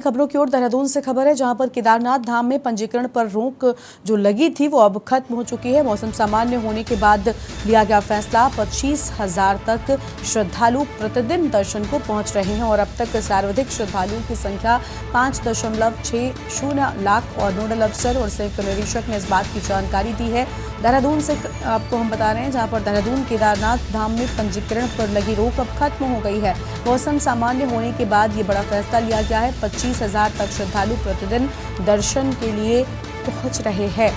खबरों की ओर देहरादून से खबर है, जहां पर केदारनाथ धाम में पंजीकरण पर रोक जो लगी थी वो अब खत्म हो चुकी है। मौसम सामान्य होने के बाद लिया गया फैसला। 25,000 तक श्रद्धालु प्रतिदिन दर्शन को पहुंच रहे हैं और अब तक सर्वाधिक श्रद्धालुओं की संख्या 5.60 लाख और नोडल अफसर और संयुक्त निरीक्षक ने इस बात की जानकारी दी है। देहरादून से आपको हम बता रहे हैं, जहां पर देहरादून केदारनाथ धाम में पंजीकरण पर लगी रोक अब खत्म हो गई है। मौसम सामान्य होने के बाद ये बड़ा फैसला लिया गया है। 25,000 तक श्रद्धालु प्रतिदिन दर्शन के लिए पहुंच रहे हैं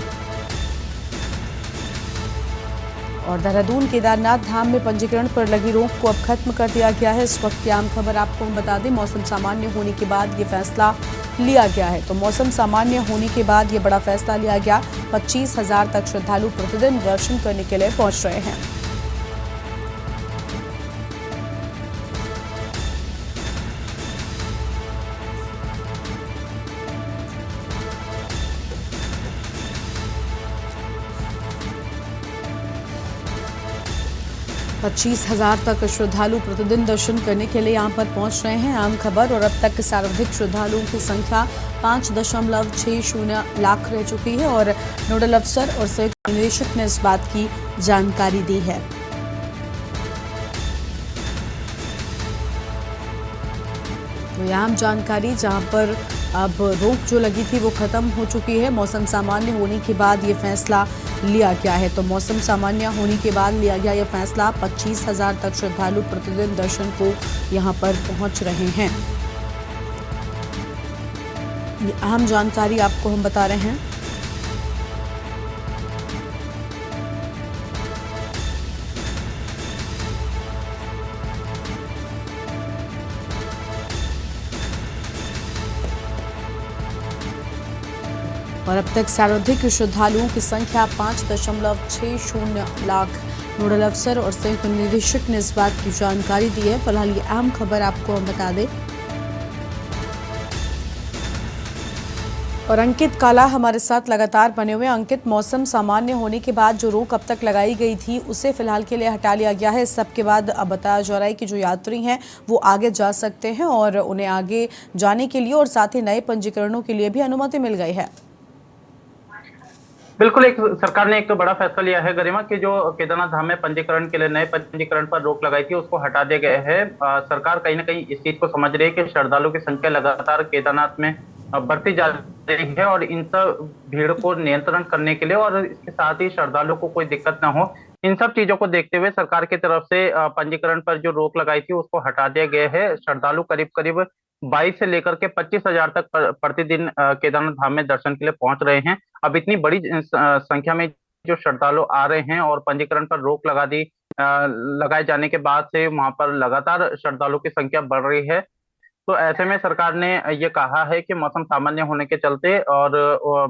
और देहरादून केदारनाथ धाम में पंजीकरण पर लगी रोक को अब खत्म कर दिया गया है। इस वक्त की आम खबर आपको हम बता दें, मौसम सामान्य होने के बाद ये फैसला लिया गया है। तो मौसम सामान्य होने के बाद ये बड़ा फैसला लिया गया। 25,000 तक श्रद्धालु प्रतिदिन दर्शन करने के लिए पहुंच रहे हैं। पच्चीस 25,000 तक श्रद्धालु प्रतिदिन दर्शन करने के लिए यहां पर पहुंच रहे हैं। आम खबर। और अब तक सर्वाधिक श्रद्धालुओं की संख्या 5.60 लाख रह चुकी है और नोडल अफसर और संयुक्त निदेशक ने इस बात की जानकारी दी है। तो यह आम जानकारी, जहां पर अब रोक जो लगी थी वो खत्म हो चुकी है। मौसम सामान्य होने के बाद ये फैसला लिया गया है। तो मौसम सामान्य होने के बाद लिया गया ये फैसला। 25,000 तक श्रद्धालु प्रतिदिन दर्शन को यहां पर पहुंच रहे हैं। ये अहम जानकारी आपको हम बता रहे हैं। और अब तक सर्वाधिक श्रद्धालुओं की संख्या 5.60 लाख। नोडल अफसर और संयुक्त निदेशक ने इस बात की जानकारी दी है। फिलहाल ये अहम खबर आपको हम बता दें। और अंकित काला हमारे साथ लगातार बने हुए। अंकित, मौसम सामान्य होने के बाद जो रोक अब तक लगाई गई थी उसे फिलहाल के लिए हटा लिया गया है। इस सब के बाद अब बताया जा रहा है कि जो यात्री हैं वो आगे जा सकते हैं और उन्हें आगे जाने के लिए और साथ ही नए पंजीकरणों के लिए भी अनुमति मिल गई है। बिल्कुल, एक सरकार ने एक तो बड़ा फैसला लिया है गरिमा, कि जो केदारनाथ धाम में पंजीकरण के लिए नए पंजीकरण पर रोक लगाई थी उसको हटा दिया गया है। सरकार कहीं ना कहीं इस चीज को समझ रही है कि श्रद्धालुओं की संख्या लगातार केदारनाथ में बढ़ती जा रही है और इन सब भीड़ को नियंत्रण करने के लिए और इसके साथ ही श्रद्धालुओं को कोई दिक्कत ना हो, इन सब चीजों को देखते हुए सरकार की तरफ से पंजीकरण पर जो रोक लगाई थी उसको हटा दिया गया है। श्रद्धालु करीब करीब 22 से लेकर के 25,000 तक प्रतिदिन केदारनाथ धाम में दर्शन के लिए पहुंच रहे हैं। अब इतनी बड़ी संख्या में जो श्रद्धालु आ रहे हैं और पंजीकरण पर रोक लगाए जाने के बाद से वहां पर लगातार श्रद्धालुओं की संख्या बढ़ रही है। तो ऐसे में सरकार ने ये कहा है कि मौसम सामान्य होने के चलते और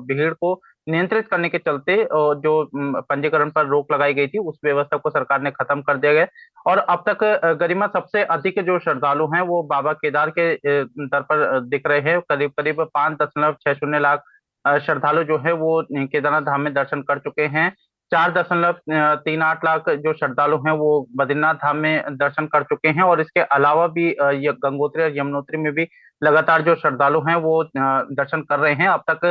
भीड़ को नियंत्रित करने के चलते जो पंजीकरण पर रोक लगाई गई थी उस व्यवस्था को सरकार ने खत्म कर दिया गया। और अब तक गरिमा सबसे अधिक जो श्रद्धालु हैं वो बाबा केदार के दर पर दिख रहे हैं। करीब करीब 5.60 लाख श्रद्धालु जो है वो केदारनाथ धाम में दर्शन कर चुके हैं। 4.38 लाख जो श्रद्धालु हैं वो बद्रीनाथ धाम में दर्शन कर चुके हैं और इसके अलावा भी ये गंगोत्री और यमुनोत्री में भी लगातार जो श्रद्धालु हैं वो दर्शन कर रहे हैं। अब तक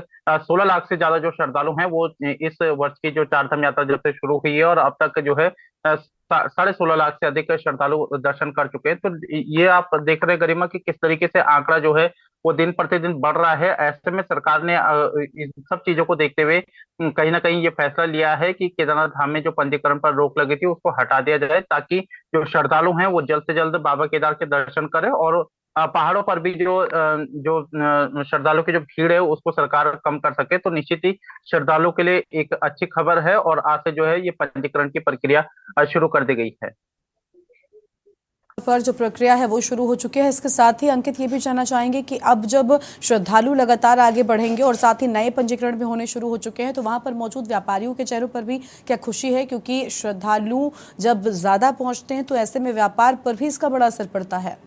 16 लाख से ज्यादा जो श्रद्धालु हैं वो इस वर्ष की जो चारधाम यात्रा जब से शुरू हुई है और अब तक जो है 16.5 लाख से अधिक श्रद्धालु दर्शन कर चुके हैं। तो ये आप देख रहे हैं गरिमा कि किस तरीके से आंकड़ा जो है वो दिन प्रतिदिन बढ़ रहा है। ऐसे में सरकार ने इन सब चीजों को देखते हुए कहीं ना कहीं ये फैसला लिया है कि केदारनाथ धाम में जो पंजीकरण पर रोक लगी थी उसको हटा दिया जाए, ताकि जो श्रद्धालु हैं वो जल्द से जल्द बाबा केदार के दर्शन करें और पहाड़ों पर भी जो श्रद्धालुओं की जो भीड़ है उसको सरकार कम कर सके। तो निश्चित ही श्रद्धालुओं के लिए एक अच्छी खबर है और आज से जो है ये पंजीकरण की प्रक्रिया शुरू कर दी गई है। पर जो प्रक्रिया है वो शुरू हो चुकी है। इसके साथ ही अंकित ये भी जानना चाहेंगे कि अब जब श्रद्धालु लगातार आगे बढ़ेंगे और साथ ही नए पंजीकरण भी होने शुरू हो चुके हैं तो वहां पर मौजूद व्यापारियों के चेहरों पर भी क्या खुशी है, क्योंकि श्रद्धालु जब ज्यादा पहुंचते हैं तो ऐसे में व्यापार पर भी इसका बड़ा असर पड़ता है।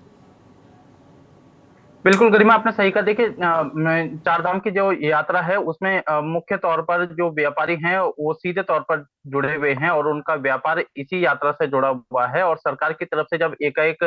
बिल्कुल गरिमा, आपने सही कहा। देखिए, चार धाम की जो यात्रा है उसमें मुख्य तौर पर जो व्यापारी हैं वो सीधे तौर पर जुड़े हुए हैं और उनका व्यापार इसी यात्रा से जुड़ा हुआ है। और सरकार की तरफ से जब एकाएक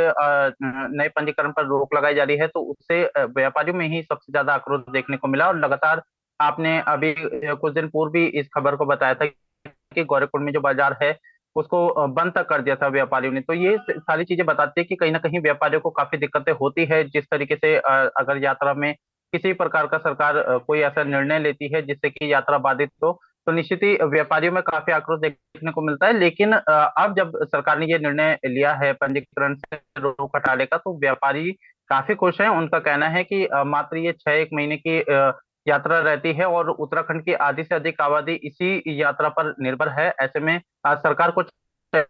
नए पंजीकरण पर रोक लगाई जा रही है तो उससे व्यापारियों में ही सबसे ज्यादा आक्रोश देखने को मिला। और लगातार आपने अभी कुछ दिन पूर्व भी इस खबर को बताया था कि गौरीकुंड में जो बाजार है उसको बंद तक कर दिया था व्यापारियों ने। तो ये सारी चीजें बताती है कि कहीं ना कहीं व्यापारियों को काफी दिक्कतें होती है जिस तरीके से अगर यात्रा में किसी प्रकार का सरकार कोई ऐसा निर्णय लेती है जिससे कि यात्रा बाधित हो, तो निश्चित ही व्यापारियों में काफी आक्रोश देखने को मिलता है। लेकिन अब जब सरकार ने ये निर्णय लिया है पंजीकरण से रोक हटाने का, तो व्यापारी काफी खुश हैं। उनका कहना है कि मात्र ये 6 एक महीने की यात्रा रहती है और उत्तराखंड की आधी से अधिक आबादी इसी यात्रा पर निर्भर है। ऐसे में सरकार को चाहिए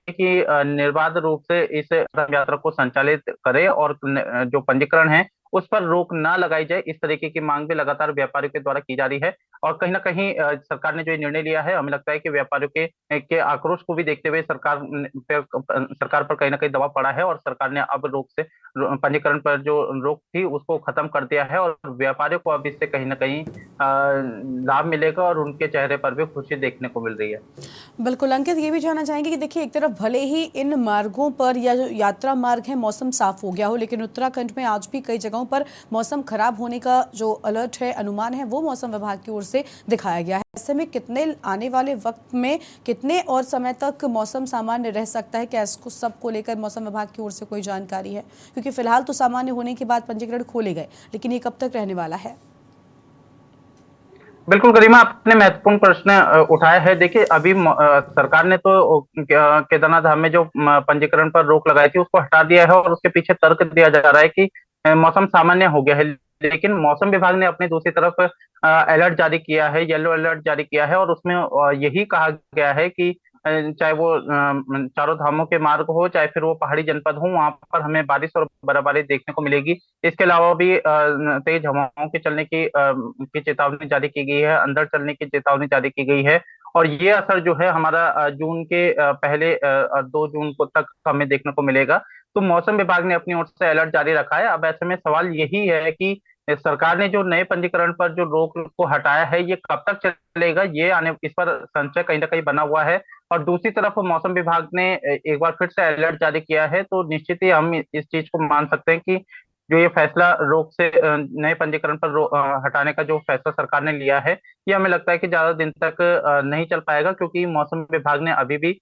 कि निर्बाध रूप से इस यात्रा को संचालित करे और जो पंजीकरण है उस पर रोक ना लगाई जाए, इस तरीके की मांग भी लगातार व्यापारियों के द्वारा की जा रही है। और कहीं ना कहीं सरकार ने जो ये निर्णय लिया है, हमें लगता है कि व्यापारियों के आक्रोश को भी देखते हुए सरकार पर कहीं ना कहीं दबाव पड़ा है और सरकार ने अब रोक से पंजीकरण पर जो रोक थी उसको खत्म कर दिया है। और व्यापारियों को अब इससे कहीं ना कहीं लाभ मिलेगा और उनके चेहरे पर भी खुशी देखने को मिल रही है। बिल्कुल अंकित, ये भी जानना चाहेंगे कि देखिए एक तरफ भले ही इन मार्गों पर या जो यात्रा मार्ग है मौसम साफ हो गया हो, लेकिन उत्तराखंड में आज भी कई जगहों पर मौसम खराब होने का जो अलर्ट है, अनुमान है, वो मौसम विभाग की ओर से दिखाया गया है। ऐसे में कितने आने वाले वक्त में कितने और समय तक मौसम सामान्य रह सकता है? क्या इसको सबको लेकर मौसम विभाग की ओर से कोई जानकारी है? क्योंकि फिलहाल तो सामान्य होने के बाद पंजीकरण खोले गए, लेकिन ये कब तक रहने वाला है? बिल्कुल गरिमा, आपने महत्वपूर्ण प्रश्न उठाया है। देखिए, अभी सरकार ने तो केदारनाथ धाम में जो पंजीकरण पर रोक लगाई थी उसको हटा दिया है और उसके पीछे तर्क दिया जा रहा है कि मौसम सामान्य हो गया है। लेकिन मौसम विभाग ने अपनी दूसरी तरफ अलर्ट जारी किया है, येलो अलर्ट जारी किया है और उसमें यही कहा गया है कि चाहे वो चारों धामों के मार्ग हो, चाहे फिर वो पहाड़ी जनपद हो, वहां पर हमें बारिश और बर्फबारी देखने को मिलेगी। इसके अलावा भी तेज हवाओं के चलने की चेतावनी जारी की गई है, अंदर चलने की चेतावनी जारी की गई है। और ये असर जो है हमारा जून के पहले 2 जून को तक हमें देखने को मिलेगा। तो मौसम विभाग ने अपनी ओर से अलर्ट जारी रखा है। अब ऐसे में सवाल यही है कि सरकार ने जो नए पंजीकरण पर जो रोक को हटाया है ये कब तक चलेगा, ये आने इस पर संशय कहीं ना कहीं बना हुआ है। और दूसरी तरफ मौसम विभाग ने एक बार फिर से अलर्ट जारी किया है, तो निश्चित ही हम इस चीज को मान सकते हैं कि जो ये फैसला रोक से नए पंजीकरण पर हटाने का जो फैसला सरकार ने लिया है, ये हमें लगता है कि ज्यादा दिन तक नहीं चल पाएगा। क्योंकि मौसम विभाग ने अभी भी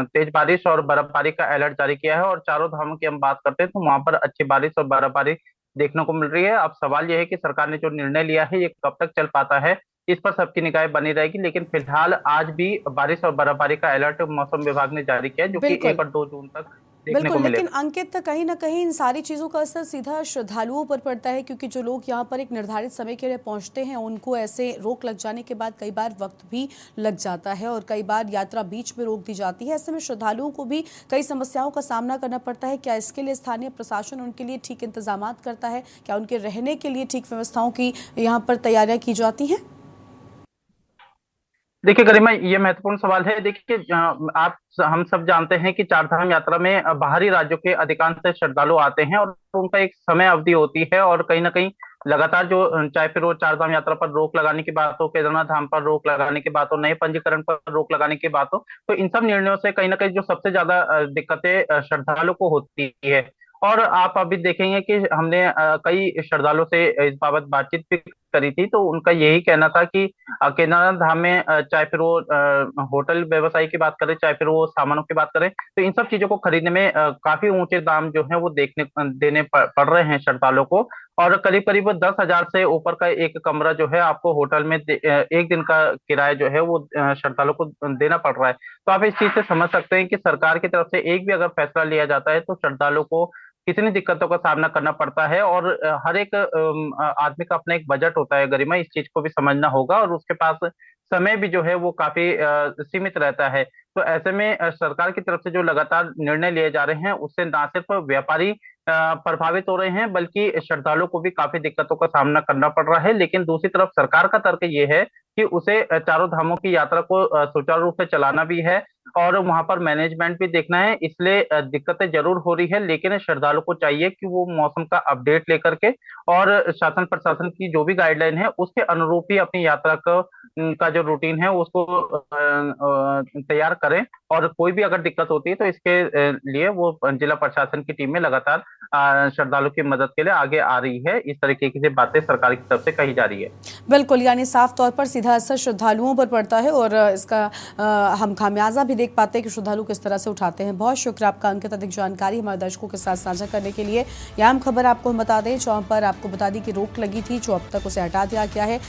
तेज बारिश और बर्फबारी का अलर्ट जारी किया है। और चारों धामों की हम बात करते हैं तो वहां पर अच्छी बारिश और बर्फबारी देखने को मिल रही है। अब सवाल यह है कि सरकार ने जो निर्णय लिया है ये कब तक चल पाता है, इस पर सबकी निगाहें बनी रहेगी। लेकिन फिलहाल आज भी बारिश और बर्फबारी का अलर्ट मौसम विभाग ने जारी किया है, जो कि बिल्कुल 1 और 2 जून तक देखने को बिल्कुल, लेकिन मिलेगा। अंकित कहीं न कहीं इन सारी चीज़ों का असर सीधा श्रद्धालुओं पर पड़ता है, क्योंकि जो लोग यहाँ पर एक निर्धारित समय के लिए पहुँचते हैं उनको ऐसे रोक लग जाने के बाद कई बार वक्त भी लग जाता है और कई बार यात्रा बीच में रोक दी जाती है। ऐसे में श्रद्धालुओं को भी कई समस्याओं का सामना करना पड़ता है। क्या इसके लिए स्थानीय प्रशासन उनके लिए ठीक इंतजामात करता है? क्या उनके रहने के लिए ठीक व्यवस्थाओं की यहाँ पर तैयारियाँ की जाती हैं? देखिए गरिमा, ये महत्वपूर्ण सवाल है। देखिए, आप हम सब जानते हैं कि चारधाम यात्रा में बाहरी राज्यों के अधिकांश श्रद्धालु आते हैं और उनका एक समय अवधि होती है। और कहीं ना कहीं लगातार जो चाहे फिर वो चारधाम यात्रा पर रोक लगाने की बात हो, केदारनाथ धाम पर रोक लगाने की बात हो, नए पंजीकरण पर रोक लगाने की बात हो, तो इन सब निर्णयों से कहीं ना कहीं जो सबसे ज्यादा दिक्कतें श्रद्धालु को होती है। और आप अभी देखेंगे कि हमने कई श्रद्धालुओं से इस बाबत बातचीत भी करी थी, तो उनका यही कहना था कि केदारनाथ धाम में चाहे फिर वो होटल व्यवसाय की बात करें, चाहे फिर वो सामानों की बात करें, तो इन सब चीजों को खरीदने में काफी ऊंचे दाम जो है वो देने पड़ रहे हैं श्रद्धालुओं को। और करीब करीब 10,000 से ऊपर का एक कमरा जो है आपको होटल में एक दिन का किराया जो है वो श्रद्धालुओं को देना पड़ रहा है। तो आप इस चीज से समझ सकते हैं कि सरकार की तरफ से एक भी अगर फैसला लिया जाता है तो श्रद्धालुओं को कितनी दिक्कतों का सामना करना पड़ता है। और हर एक आदमी का अपना एक बजट होता है गरिमा, इस चीज को भी समझना होगा। और उसके पास समय भी जो है वो काफी सीमित रहता है। तो ऐसे में सरकार की तरफ से जो लगातार निर्णय लिए जा रहे हैं उससे ना सिर्फ व्यापारी प्रभावित हो रहे हैं, बल्कि श्रद्धालुओं को भी काफी दिक्कतों का सामना करना पड़ रहा है। लेकिन दूसरी तरफ सरकार का तर्क ये है कि उसे चारों धामों की यात्रा को सुचारू रूप से चलाना भी है। और वहां पर मैनेजमेंट भी देखना है, इसलिए दिक्कतें जरूर हो रही है, लेकिन श्रद्धालु को चाहिए कि वो मौसम का अपडेट लेकर के और शासन प्रशासन की जो भी गाइडलाइन है उसके अनुरूप ही अपनी यात्रा का जो रूटीन है उसको तैयार करें। और कोई भी अगर दिक्कत होती है तो इसके लिए वो जिला प्रशासन की टीम में लगातार श्रद्धालु की मदद के लिए आगे आ रही है। इस तरीके की बातें सरकार की तरफ से कही जा रही है। बिल्कुल, यानी साफ तौर पर सीधा असर श्रद्धालुओं पर पड़ता है और इसका हम खामियाजा भी देख पाते हैं कि श्रद्धालु किस तरह से उठाते हैं। बहुत शुक्र आपका अंकित, अधिक जानकारी हमारे दर्शकों के साथ साझा करने के लिए। यह अहम खबर आपको हम बता दें, चौक पर आपको बता दी कि रोक लगी थी जो अब तक उसे हटा दिया गया है।